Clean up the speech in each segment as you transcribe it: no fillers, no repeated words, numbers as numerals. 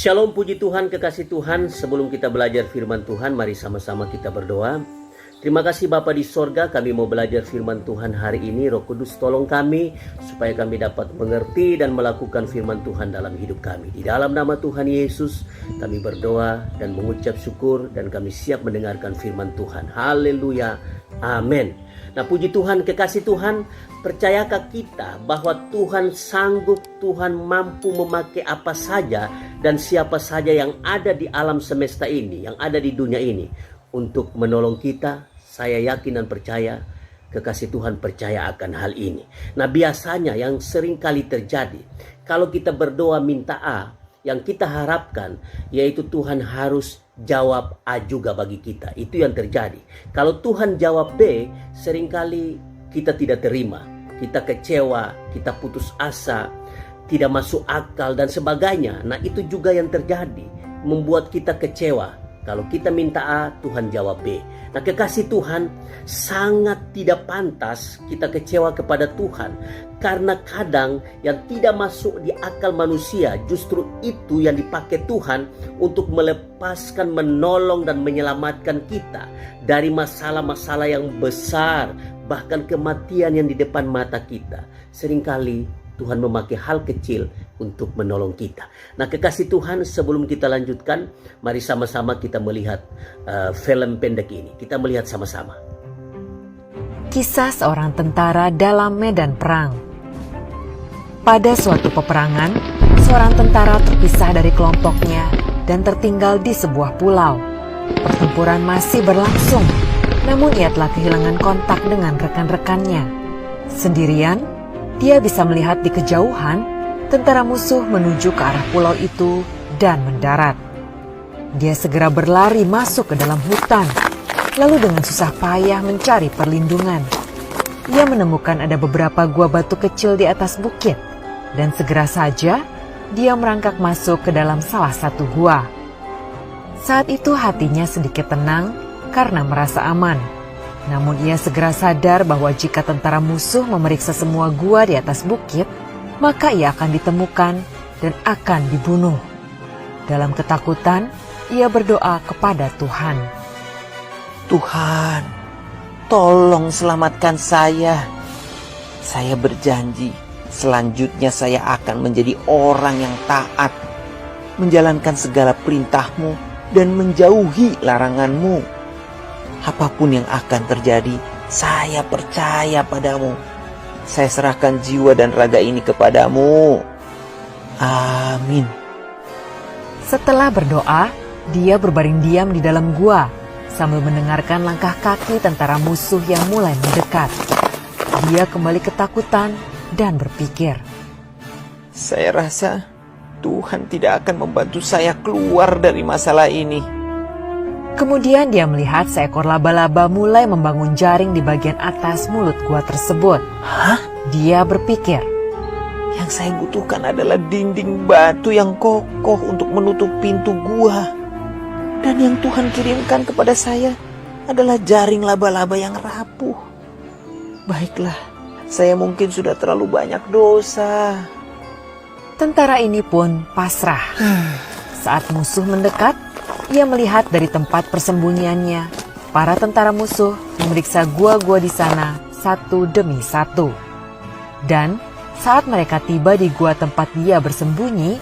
Shalom, puji Tuhan, kekasih Tuhan. Sebelum kita belajar firman Tuhan, mari sama-sama kita berdoa. Terima kasih Bapa di sorga, kami mau belajar firman Tuhan hari ini. Roh Kudus tolong kami, supaya kami dapat mengerti dan melakukan firman Tuhan dalam hidup kami. Di dalam nama Tuhan Yesus, kami berdoa dan mengucap syukur, dan kami siap mendengarkan firman Tuhan. Haleluya, amin. Nah, puji Tuhan, kekasih Tuhan, percayakah kita bahwa Tuhan sanggup, Tuhan mampu memakai apa saja dan siapa saja yang ada di alam semesta ini, yang ada di dunia ini, untuk menolong kita? Saya yakin dan percaya, kekasih Tuhan percaya akan hal ini. Nah, biasanya yang sering kali terjadi, kalau kita berdoa minta A, yang kita harapkan yaitu Tuhan harus jawab A juga bagi kita. Itu yang terjadi. Kalau Tuhan jawab B, seringkali kita tidak terima, kita kecewa, kita putus asa, tidak masuk akal dan sebagainya. Nah, itu juga yang terjadi, membuat kita kecewa. Kalau kita minta A, Tuhan jawab B. Nah, kekasih Tuhan, sangat tidak pantas kita kecewa kepada Tuhan. Karena kadang yang tidak masuk di akal manusia, justru itu yang dipakai Tuhan untuk melepaskan, menolong, dan menyelamatkan kita dari masalah-masalah yang besar, bahkan kematian yang di depan mata kita. Seringkali Tuhan memakai hal kecil untuk menolong kita. Nah, kekasih Tuhan, sebelum kita lanjutkan, mari sama-sama kita melihat film pendek ini. Kita melihat sama-sama. Kisah seorang tentara dalam medan perang. Pada suatu peperangan, seorang tentara terpisah dari kelompoknya dan tertinggal di sebuah pulau. Pertempuran masih berlangsung, namun ia telah kehilangan kontak dengan rekan-rekannya. Sendirian, dia bisa melihat di kejauhan tentara musuh menuju ke arah pulau itu dan mendarat. Dia segera berlari masuk ke dalam hutan, lalu dengan susah payah mencari perlindungan. Ia menemukan ada beberapa gua batu kecil di atas bukit, dan segera saja dia merangkak masuk ke dalam salah satu gua. Saat itu hatinya sedikit tenang karena merasa aman. Namun ia segera sadar bahwa jika tentara musuh memeriksa semua gua di atas bukit, maka ia akan ditemukan dan akan dibunuh. Dalam ketakutan, ia berdoa kepada Tuhan. Tuhan, tolong selamatkan saya. Saya berjanji, selanjutnya saya akan menjadi orang yang taat, menjalankan segala perintah-Mu dan menjauhi larangan-Mu. Apapun yang akan terjadi, saya percaya padamu. Saya serahkan jiwa dan raga ini kepadamu. Amin. Setelah berdoa, dia berbaring diam di dalam gua sambil mendengarkan langkah kaki tentara musuh yang mulai mendekat. Dia kembali ketakutan dan berpikir, saya rasa Tuhan tidak akan membantu saya keluar dari masalah ini. Kemudian dia melihat seekor laba-laba mulai membangun jaring di bagian atas mulut gua tersebut. Hah? Dia berpikir, yang saya butuhkan adalah dinding batu yang kokoh untuk menutup pintu gua. Dan yang Tuhan kirimkan kepada saya adalah jaring laba-laba yang rapuh. Baiklah, saya mungkin sudah terlalu banyak dosa. tentara ini pun pasrah. Saat musuh mendekat, ia melihat dari tempat persembunyiannya, para tentara musuh memeriksa gua-gua di sana satu demi satu. Dan saat mereka tiba di gua tempat dia bersembunyi,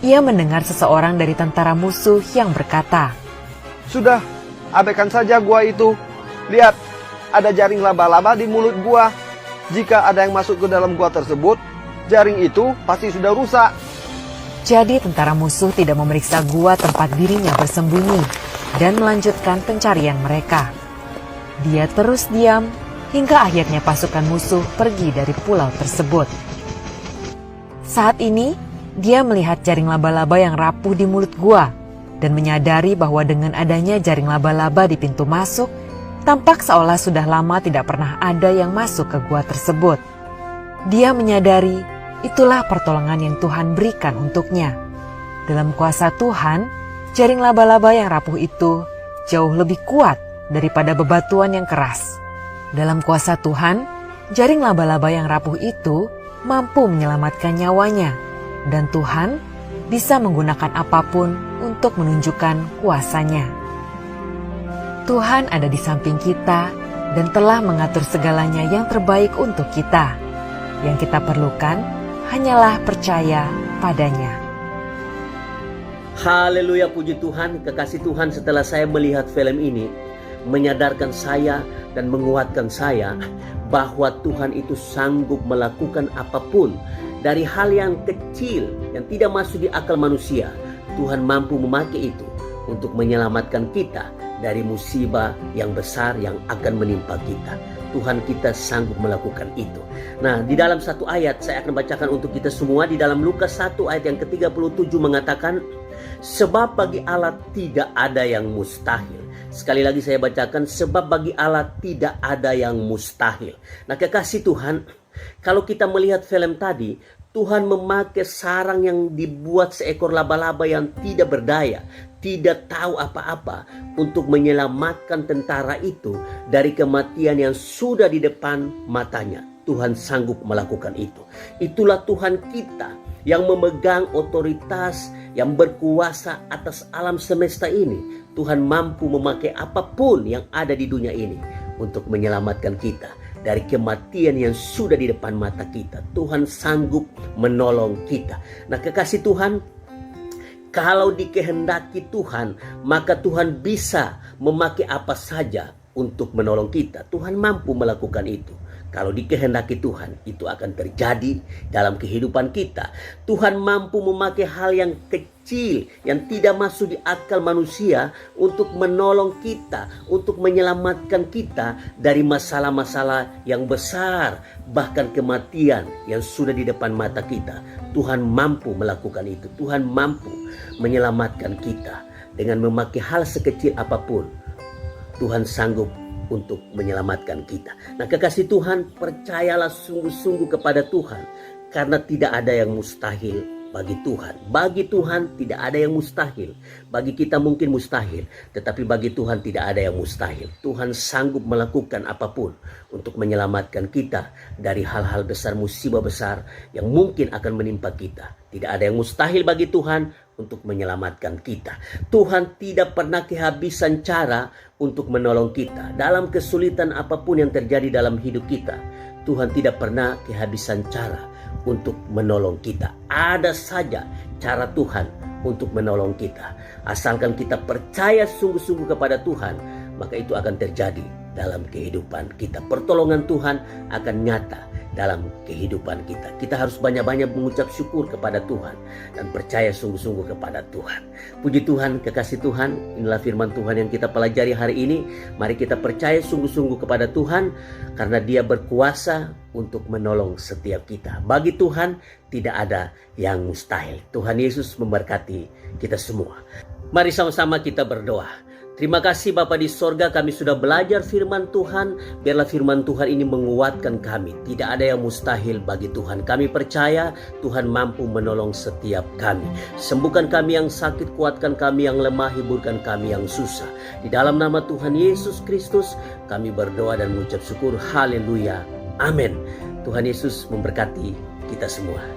ia mendengar seseorang dari tentara musuh yang berkata, "Sudah, abaikan saja gua itu. Lihat, ada jaring laba-laba di mulut gua. Jika ada yang masuk ke dalam gua tersebut, jaring itu pasti sudah rusak." Jadi tentara musuh tidak memeriksa gua tempat dirinya bersembunyi dan melanjutkan pencarian mereka. Dia terus diam hingga akhirnya pasukan musuh pergi dari pulau tersebut. Saat ini, dia melihat jaring laba-laba yang rapuh di mulut gua dan menyadari bahwa dengan adanya jaring laba-laba di pintu masuk, tampak seolah sudah lama tidak pernah ada yang masuk ke gua tersebut. Dia menyadari itulah pertolongan yang Tuhan berikan untuknya. Dalam kuasa Tuhan, jaring laba-laba yang rapuh itu jauh lebih kuat daripada bebatuan yang keras. Dalam kuasa Tuhan, jaring laba-laba yang rapuh itu mampu menyelamatkan nyawanya, dan Tuhan bisa menggunakan apapun untuk menunjukkan kuasa-Nya. Tuhan ada di samping kita dan telah mengatur segalanya yang terbaik untuk kita. Yang kita perlukan hanyalah percaya padanya. Haleluya, puji Tuhan. Kekasih Tuhan, setelah saya melihat film ini, menyadarkan saya dan menguatkan saya bahwa Tuhan itu sanggup melakukan apapun. Dari hal yang kecil yang tidak masuk di akal manusia, Tuhan mampu memakai itu untuk menyelamatkan kita dari musibah yang besar yang akan menimpa kita. Tuhan kita sanggup melakukan itu. Nah, di dalam satu ayat saya akan bacakan untuk kita semua. Di dalam Lukas 1 ayat yang ke-37 mengatakan, sebab bagi Allah tidak ada yang mustahil. Sekali lagi saya bacakan, sebab bagi Allah tidak ada yang mustahil. Nah, kekasih Tuhan, kalau kita melihat film tadi, Tuhan memakai sarang yang dibuat seekor laba-laba yang tidak berdaya, tidak tahu apa-apa, untuk menyelamatkan tentara itu dari kematian yang sudah di depan matanya. Tuhan sanggup melakukan itu. Itulah Tuhan kita yang memegang otoritas, yang berkuasa atas alam semesta ini. Tuhan mampu memakai apapun yang ada di dunia ini untuk menyelamatkan kita dari kematian yang sudah di depan mata kita. Tuhan sanggup menolong kita. Nah, kekasih Tuhan, kalau dikehendaki Tuhan, maka Tuhan bisa memakai apa saja untuk menolong kita. Tuhan mampu melakukan itu. Kalau dikehendaki Tuhan, itu akan terjadi dalam kehidupan kita. Tuhan mampu memakai hal yang kecil, yang tidak masuk di akal manusia, untuk menolong kita, untuk menyelamatkan kita dari masalah-masalah yang besar, bahkan kematian yang sudah di depan mata kita. Tuhan mampu melakukan itu. Tuhan mampu menyelamatkan kita dengan memakai hal sekecil apapun. Tuhan sanggup untuk menyelamatkan kita. Nah, kekasih Tuhan, percayalah sungguh-sungguh kepada Tuhan, karena tidak ada yang mustahil bagi Tuhan. Bagi Tuhan tidak ada yang mustahil. Bagi kita mungkin mustahil, tetapi bagi Tuhan tidak ada yang mustahil. Tuhan sanggup melakukan apapun untuk menyelamatkan kita dari hal-hal besar, musibah besar yang mungkin akan menimpa kita. Tidak ada yang mustahil bagi Tuhan untuk menyelamatkan kita. Tuhan tidak pernah kehabisan cara untuk menolong kita dalam kesulitan apapun yang terjadi dalam hidup kita. Tuhan tidak pernah kehabisan cara untuk menolong kita. Ada saja cara Tuhan untuk menolong kita. Asalkan kita percaya sungguh-sungguh kepada Tuhan, maka itu akan terjadi dalam kehidupan kita. Pertolongan Tuhan akan nyata dalam kehidupan kita. Kita harus banyak-banyak mengucap syukur kepada Tuhan dan percaya sungguh-sungguh kepada Tuhan. Puji Tuhan, kekasih Tuhan, inilah firman Tuhan yang kita pelajari hari ini. Mari kita percaya sungguh-sungguh kepada Tuhan, karena Dia berkuasa untuk menolong setiap kita. Bagi Tuhan tidak ada yang mustahil. Tuhan Yesus memberkati kita semua. Mari sama-sama kita berdoa. Terima kasih Bapa di sorga, kami sudah belajar firman Tuhan. Biarlah firman Tuhan ini menguatkan kami. Tidak ada yang mustahil bagi Tuhan. Kami percaya Tuhan mampu menolong setiap kami. Sembuhkan kami yang sakit, kuatkan kami yang lemah, hiburkan kami yang susah. Di dalam nama Tuhan Yesus Kristus, kami berdoa dan mengucap syukur. Haleluya. Amin. Tuhan Yesus memberkati kita semua.